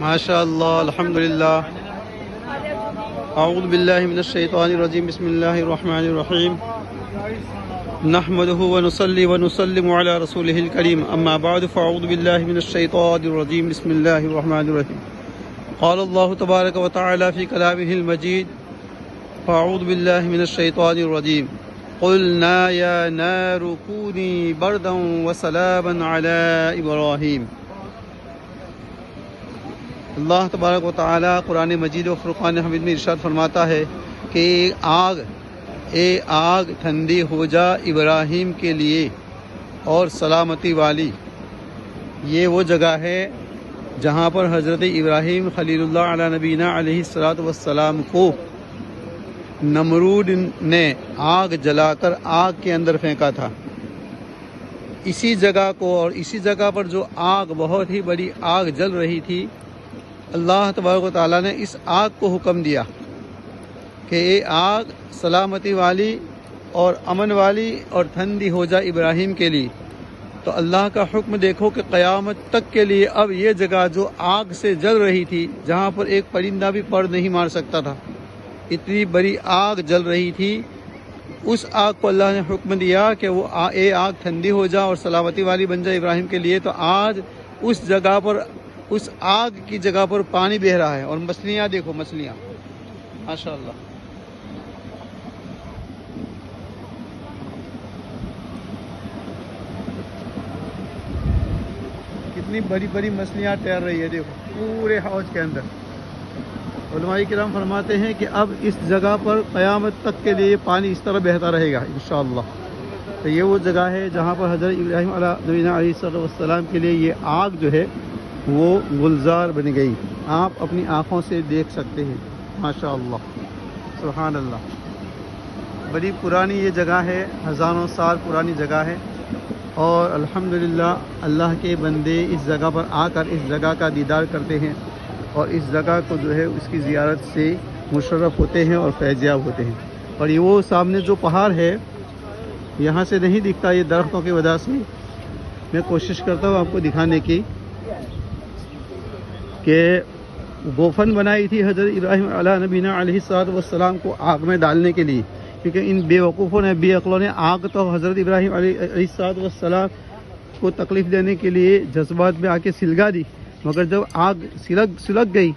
ماشاء اللہ، الحمدللہ۔ اعوذ باللہ من الشیطان الرجیم، بسم اللہ الرحمن الرحیم، نحمده ونصلی ونسلم علی رسولہ الکریم، اما بعد فاعوذ باللہ من الشیطان الرجیم، بسم اللہ الرحمن الرحیم۔ قال اللہ تبارک و تعالی فی کلامہ المجید، فاعوذ باللہ من الشیطان الرجیم، قلنا یا نار کونی بردا وسلاما علی ابراہیم۔ اللہ تبارک و تعالیٰ قرآن مجید و فرقان حمید میں ارشاد فرماتا ہے کہ آگ ٹھنڈی ہو جا ابراہیم کے لیے اور سلامتی والی۔ یہ وہ جگہ ہے جہاں پر حضرت ابراہیم خلیل اللہ علیہ نبینا علیہ الصلوۃ والسلام کو نمرود نے آگ جلا کر آگ کے اندر پھینکا تھا۔ اسی جگہ کو اور اسی جگہ پر جو آگ بہت ہی بڑی آگ جل رہی تھی، اللہ تبارک و تعالیٰ نے اس آگ کو حکم دیا کہ یہ آگ سلامتی والی اور امن والی اور ٹھنڈی ہو جا ابراہیم کے لیے۔ تو اللہ کا حکم دیکھو کہ قیامت تک کے لیے اب یہ جگہ جو آگ سے جل رہی تھی، جہاں پر ایک پرندہ بھی پر نہیں مار سکتا تھا، اتنی بڑی آگ جل رہی تھی، اس آگ کو اللہ نے حکم دیا کہ وہ آگ ٹھنڈی ہو جا اور سلامتی والی بن جائے ابراہیم کے لیے۔ تو آج اس جگہ پر، اس آگ کی جگہ پر پانی بہہ رہا ہے، اور مچھلیاں دیکھو، مچھلیاں ماشاءاللہ، کتنی بڑی بڑی مچھلیاں تیر رہی ہے، دیکھو پورے حوض کے اندر۔ علماء کرام فرماتے ہیں کہ اب اس جگہ پر قیامت تک کے لیے پانی اس طرح بہتا رہے گا انشاءاللہ۔ تو یہ وہ جگہ ہے جہاں پر حضرت ابراہیم علیہ السلام کے لیے یہ آگ جو ہے وہ گلزار بن گئی، آپ اپنی آنکھوں سے دیکھ سکتے ہیں ماشاءاللہ، سبحان اللہ۔ بڑی پرانی یہ جگہ ہے، ہزاروں سال پرانی جگہ ہے، اور الحمدللہ اللہ کے بندے اس جگہ پر آ کر اس جگہ کا دیدار کرتے ہیں، اور اس جگہ کو جو ہے اس کی زیارت سے مشرف ہوتے ہیں اور فیضیاب ہوتے ہیں۔ اور یہ وہ سامنے جو پہاڑ ہے، یہاں سے نہیں دکھتا، یہ درختوں کی وجہ سے میں کوشش کرتا ہوں آپ کو دکھانے کی، کہ گوفن بنائی تھی حضرت ابراہیم علیہ نبینا علیہ السلام کو آگ میں ڈالنے کے لیے، کیونکہ ان بے وقوفوں نے، بے عقلوں نے آگ تو حضرت ابراہیم علیہ السلام کو تکلیف دینے کے لیے جذبات میں آ کے سلگا دی، مگر جب آگ سلگ گئی